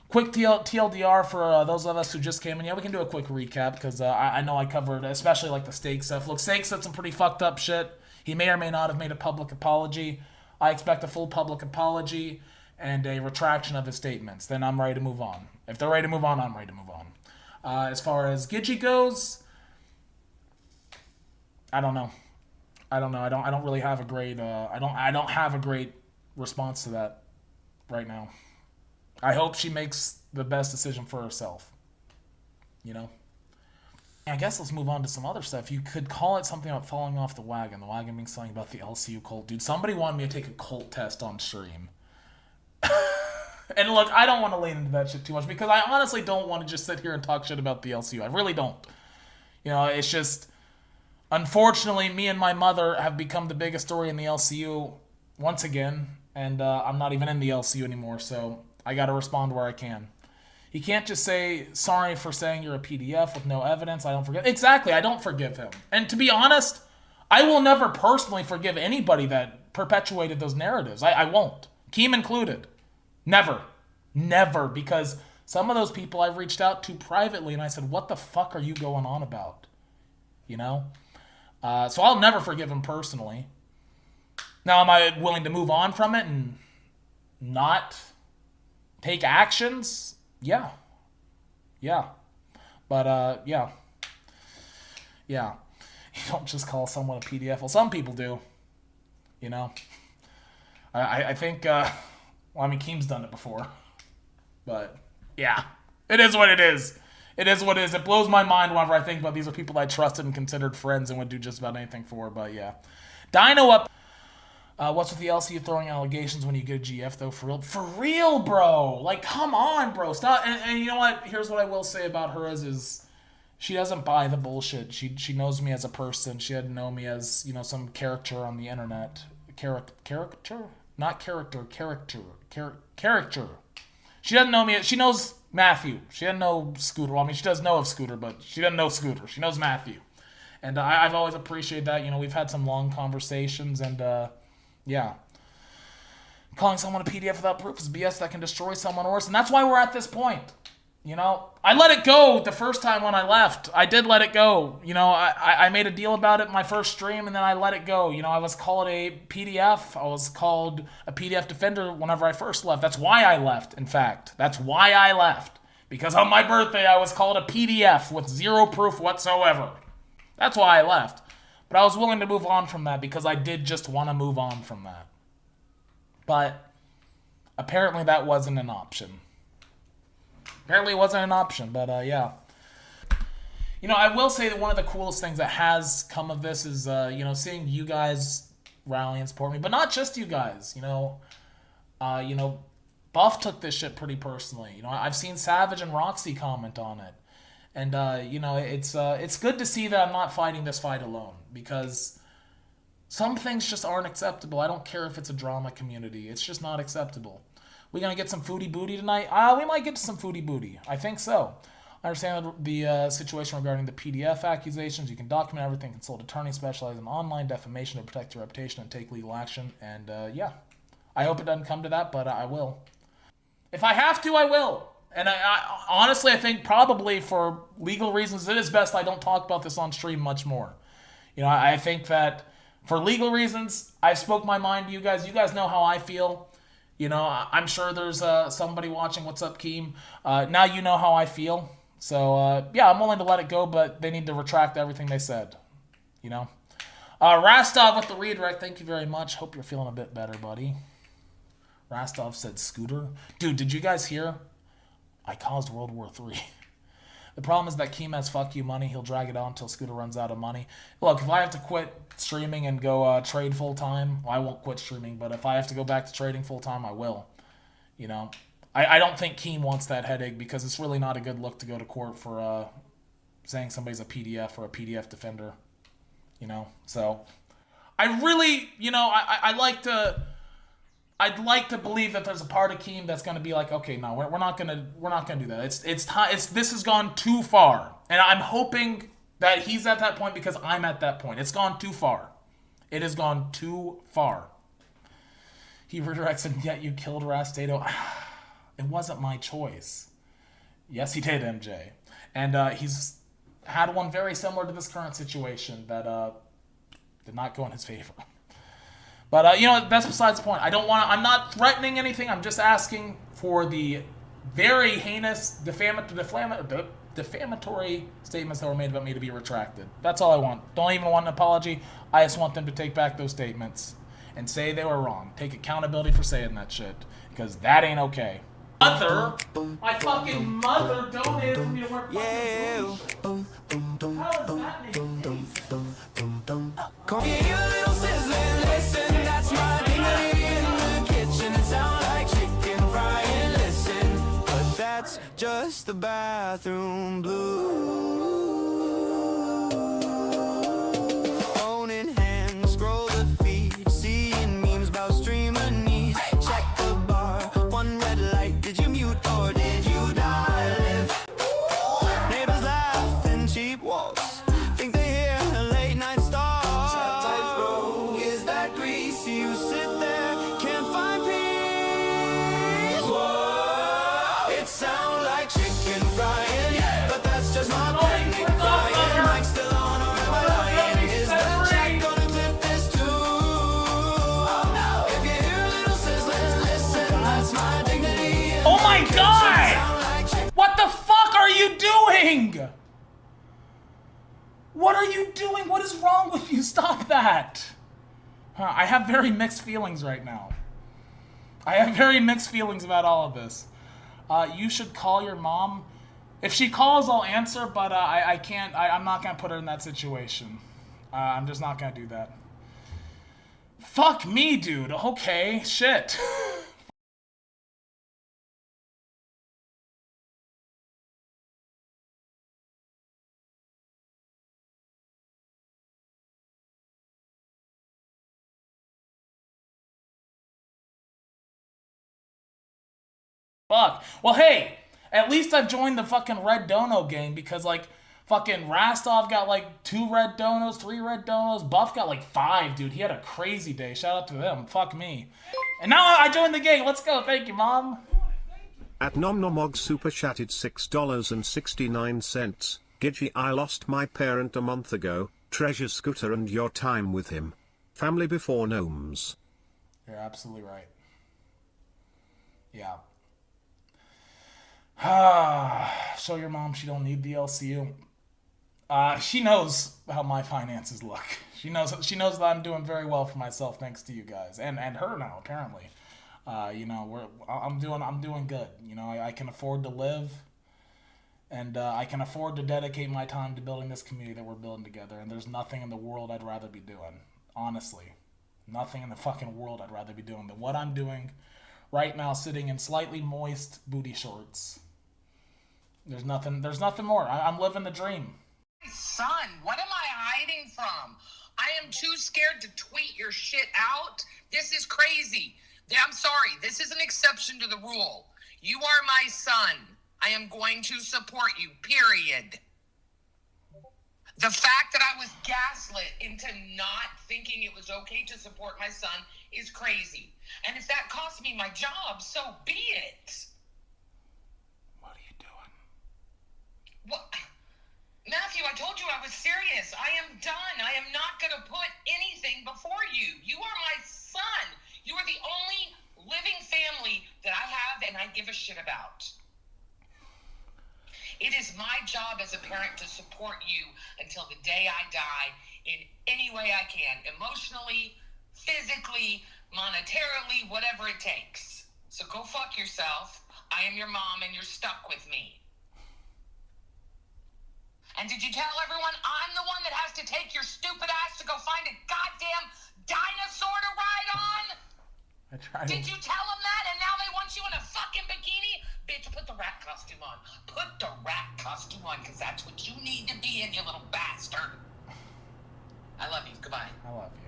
Quick TLDR for those of us who just came in. Yeah, we can do a quick recap because I know I covered, especially like the Steak stuff. Look, Steak said some pretty fucked up shit. He may or may not have made a public apology. I expect a full public apology and a retraction of his statements. Then I'm ready to move on. If they're ready to move on, I'm ready to move on. As far as Gidgey goes, I don't know. I don't really have a great. I don't have a great response to that right now. I hope she makes the best decision for herself. You know? I guess let's move on to some other stuff. You could call it something about falling off the wagon. The wagon being something about the LCU cult. Dude, somebody wanted me to take a cult test on stream. And look, I don't want to lean into that shit too much because I honestly don't want to just sit here and talk shit about the LCU. I really don't. You know, it's just... Unfortunately, me and my mother have become the biggest story in the LCU once again. And I'm not even in the LCU anymore, so... I gotta respond where I can. He can't just say, sorry for saying you're a PDF with no evidence. I don't forgive. Exactly, I don't forgive him. And to be honest, I will never personally forgive anybody that perpetuated those narratives. I won't. Keem included. Never. Never. Because some of those people I've reached out to privately and I said, what the fuck are you going on about? You know? So I'll never forgive him personally. Now, am I willing to move on from it and not... take actions? Yeah. But, yeah. You don't just call someone a PDF. Well, some people do. You know? I think, Keem's done it before. But, yeah. It is what it is. It is what it is. It blows my mind whenever I think about these are people I trusted and considered friends and would do just about anything for. But, yeah. Dino up. What's with the LCU throwing allegations when you get a GF, though? For real? For real, bro! Like, come on, bro. Stop. And you know what? Here's what I will say about her is she doesn't buy the bullshit. She knows me as a person. She doesn't know me as, you know, some character on the internet. Character? Not character. Character. She doesn't know me. She knows Matthew. She doesn't know Scooter. Well, I mean, she does know of Scooter, but she doesn't know Scooter. She knows Matthew. And I've always appreciated that. You know, we've had some long conversations, and, yeah. Calling someone a PDF without proof is BS that can destroy someone worse. And that's why we're at this point. You know, I let it go the first time when I left. I did let it go. You know, I made a deal about it in my first stream, and then I let it go. You know, I was called a PDF. I was called a PDF defender whenever I first left. That's why I left, in fact. That's why I left. Because on my birthday, I was called a PDF with zero proof whatsoever. That's why I left. But I was willing to move on from that because I did just want to move on from that. But apparently that wasn't an option. Apparently it wasn't an option, but yeah. You know, I will say that one of the coolest things that has come of this is, you know, seeing you guys rally and support me. But not just you guys, you know. Buff took this shit pretty personally. You know, I've seen Savage and Roxy comment on it. And, you know, it's good to see that I'm not fighting this fight alone because some things just aren't acceptable. I don't care if it's a drama community. It's just not acceptable. We gonna get some foodie booty tonight? We might get to some foodie booty. I think so. I understand the situation regarding the PDF accusations. You can document everything, consult attorneys specializing in online defamation to protect your reputation and take legal action. And, yeah. I hope it doesn't come to that, but I will. If I have to, I will. And I honestly, I think probably for legal reasons, it is best I don't talk about this on stream much more. You know, I think that for legal reasons, I've spoke my mind to you guys. You guys know how I feel. You know, I'm sure there's somebody watching. What's up, Keem? Now you know how I feel. So, yeah, I'm willing to let it go, but they need to retract everything they said. You know? Rastov with the redirect. Thank you very much. Hope you're feeling a bit better, buddy. Rastov said Scooter. Dude, did you guys hear? I caused World War III. The problem is that Keem has fuck you money. He'll drag it on until Scooter runs out of money. Look, if I have to quit streaming and go trade full-time, well, I won't quit streaming, but if I have to go back to trading full-time, I will. You know? I don't think Keem wants that headache because it's really not a good look to go to court for saying somebody's a PDF or a PDF defender. You know? So, I really, you know, I I'd like to believe that there's a part of Keem that's going to be like, okay, no, we're not gonna do that. It's time. This has gone too far, and I'm hoping that he's at that point because I'm at that point. It's gone too far. It has gone too far. He redirects and yet you killed Rastato. It wasn't my choice. Yes, he did, MJ, and he's had one very similar to this current situation that did not go in his favor. But, that's besides the point. I'm not threatening anything. I'm just asking for the very heinous defamatory statements that were made about me to be retracted. That's all I want. Don't even want an apology. I just want them to take back those statements and say they were wrong. Take accountability for saying that shit. Because that ain't okay. My fucking mother donated for me to wear fucking boots. How does that make sense? Just the bathroom blues. Phone in hand, scroll the feed, seeing memes about streamer needs. Check the bar, one red light. Did you mute or did you dial? Neighbors laugh in cheap waltz. Think they hear a late night star. Is that greasy? You sit there, can't find peace. Whoa, it sounds like chicken frying, but that's just my brain crying. Mike's still on or am I lying? Is the check gonna tip this too? Oh no! If you hear a little sizzling, listen, that's my dignity. Oh my god! What the fuck are you doing? What are you doing? What is wrong with you? Stop that. I have very mixed feelings right now. I have very mixed feelings about all of this. You should call your mom. If she calls, I'll answer, but I can't. I'm not going to put her in that situation. I'm just not going to do that. Fuck me, dude. Okay, shit. Fuck. Well, hey, at least I've joined the fucking Red Dono game because, like, fucking Rastov got, like, 2 red donos, 3 red donos. Buff got, like, 5, dude. He had a crazy day. Shout out to them. Fuck me. And now I joined the game. Let's go. Thank you, Mom. At Nomnomog super chatted $6.69. Gidgy, I lost my parent a month ago. Treasure Scooter and your time with him. Family before gnomes. You're absolutely right. Yeah. Show your mom she don't need the LCU. She knows how my finances look. She knows that I'm doing very well for myself thanks to you guys and her now apparently. I'm doing good. I can afford to live, and I can afford to dedicate my time to building this community that we're building together. And there's nothing in the world I'd rather be doing. Honestly, nothing in the fucking world I'd rather be doing than what I'm doing right now, sitting in slightly moist booty shorts. There's nothing more. I'm living the dream. Son, what am I hiding from? I am too scared to tweet your shit out. This is crazy. I'm sorry. This is an exception to the rule. You are my son. I am going to support you, period. The fact that I was gaslit into not thinking it was okay to support my son is crazy. And if that costs me my job, so be it. What are you doing? What? Matthew, I told you I was serious. I am done. I am not going to put anything before you. You are my son. You are the only living family that I have and I give a shit about. It is my job as a parent to support you until the day I die in any way I can. Emotionally, physically, monetarily, whatever it takes. So go fuck yourself. I am your mom and you're stuck with me. And did you tell everyone I'm the one that has to take your stupid ass to go find a goddamn dinosaur to ride on? I tried. Did you tell them that and now they want you in a fucking bikini? Bitch, put the rat costume on. Put the rat costume on because that's what you need to be in, you little bastard. I love you. Goodbye. I love you.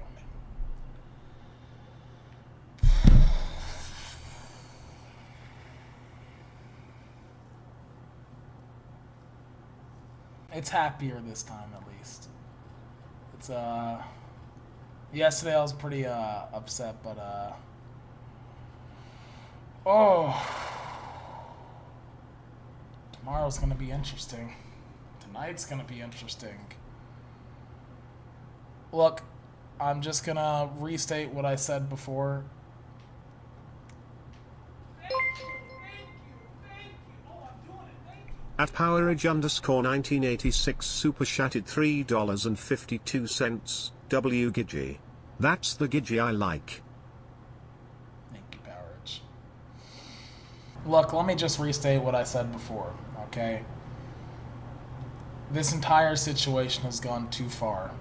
It's happier this time, at least. It's, yesterday I was pretty, upset, but, tomorrow's gonna be interesting. Tonight's gonna be interesting. Look, I'm just gonna restate what I said before. At PowerAge_1986 super chatted $3.52. W Gidgy. That's the Gidgy I like. Thank you, Powerage. Look, let me just restate what I said before, okay? This entire situation has gone too far.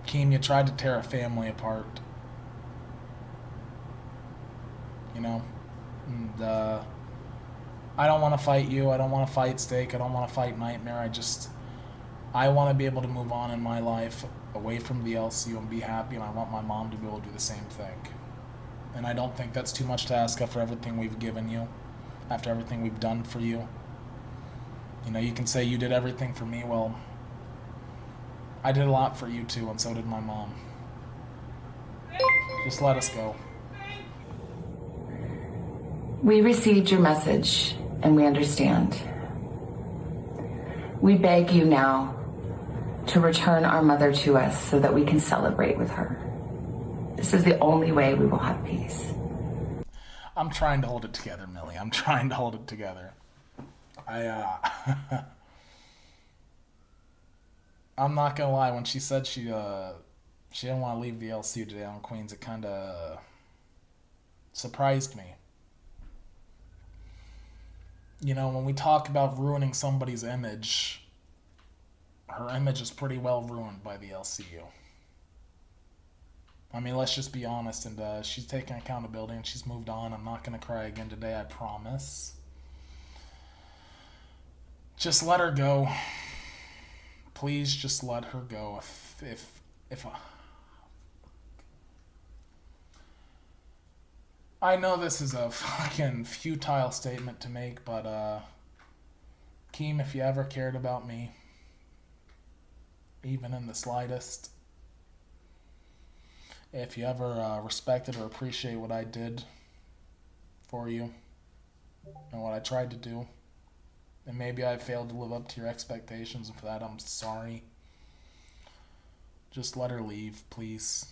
Keem, you tried to tear a family apart. You know? And, I don't want to fight you. I don't want to fight Steak. I don't want to fight Nightmare. I want to be able to move on in my life away from the LCU and be happy, and I want my mom to be able to do the same thing. And I don't think that's too much to ask after everything we've given you, after everything we've done for you. You know, you can say you did everything for me. Well, I did a lot for you too, and so did my mom. Just let us go. We received your message, and we understand. We beg you now to return our mother to us so that we can celebrate with her. This is the only way we will have peace. I'm trying to hold it together, Millie. I'm trying to hold it together. I'm not gonna lie, when she said she didn't want to leave the LCU today on Queens, it kind of surprised me. You know, when we talk about ruining somebody's image, her image is pretty well ruined by the LCU. I mean, let's just be honest, and she's taking accountability and she's moved on. I'm not going to cry again today, I promise. Just let her go. Please just let her go. If I know this is a fucking futile statement to make, but, Keem, if you ever cared about me, even in the slightest, if you ever respected or appreciate what I did for you and what I tried to do, and maybe I failed to live up to your expectations, and for that I'm sorry, just let her leave, please.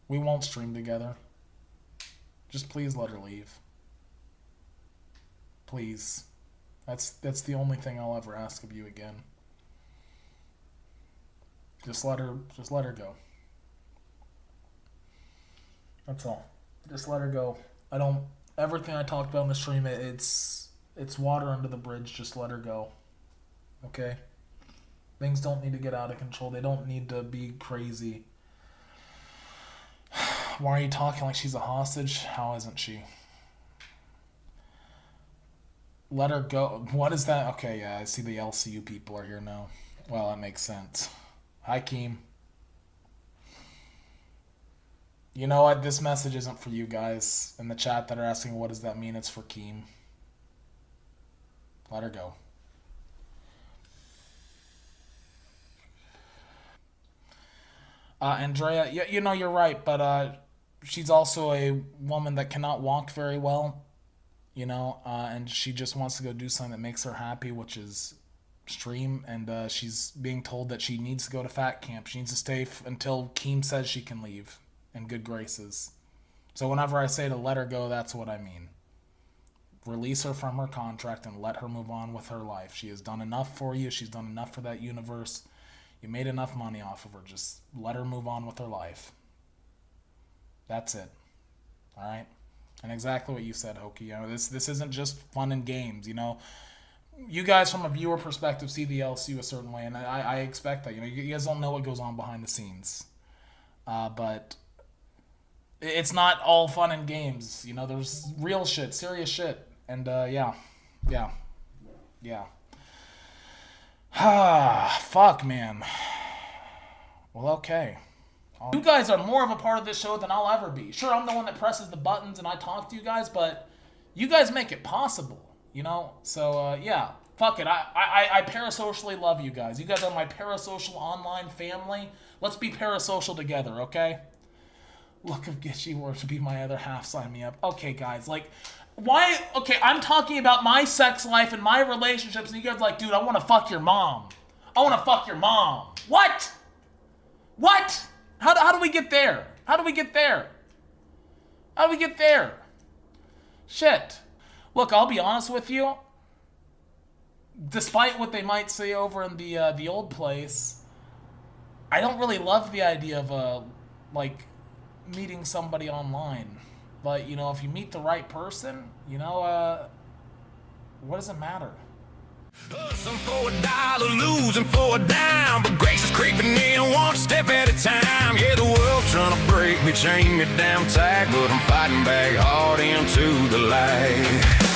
We won't stream together. Just please let her leave. Please. That's the only thing I'll ever ask of you again. Just let her go. That's all. Just let her go. Everything I talked about in the stream, it's water under the bridge. Just let her go. Okay? Things don't need to get out of control. They don't need to be crazy. Why are you talking like she's a hostage? How isn't she? Let her go. What is that? Okay, yeah, I see the LCU people are here now. Well, that makes sense. Hi, Keem. You know what? This message isn't for you guys in the chat that are asking what does that mean. It's for Keem. Let her go. Andrea, you know, you're right, but she's also a woman that cannot walk very well, you know, and she just wants to go do something that makes her happy, which is stream, and she's being told that she needs to go to fat camp. She needs to stay until Keem says she can leave in good graces. So whenever I say to let her go, that's what I mean. Release her from her contract and let her move on with her life. She has done enough for you. She's done enough for that universe. You made enough money off of her. Just let her move on with her life. That's it. All right? And exactly what you said, Hokie. You know, this isn't just fun and games, you know. You guys, from a viewer perspective, see the LCU a certain way, and I expect that. You know, you guys don't know what goes on behind the scenes. But it's not all fun and games. You know, there's real shit, serious shit. And, yeah. Fuck, man. Well, okay. You guys are more of a part of this show than I'll ever be. Sure, I'm the one that presses the buttons and I talk to you guys, but you guys make it possible, you know? So, yeah. Fuck it. I parasocially love you guys. You guys are my parasocial online family. Let's be parasocial together, okay? Look, if Gitchy were to be my other half, sign me up. Okay, guys, like, why? Okay, I'm talking about my sex life and my relationships, and you guys are like, dude, I want to fuck your mom. I want to fuck your mom. What? What? How do we get there? How do we get there? How do we get there? Shit. Look, I'll be honest with you. Despite what they might say over in the old place, I don't really love the idea of like meeting somebody online. But you know, if you meet the right person, you know, what does it matter? Hustling for $1, losing for a dime, but grace is creeping in one step at a time. Yeah, the world's trying to break me, chain me down tight, but I'm fighting back hard into the light.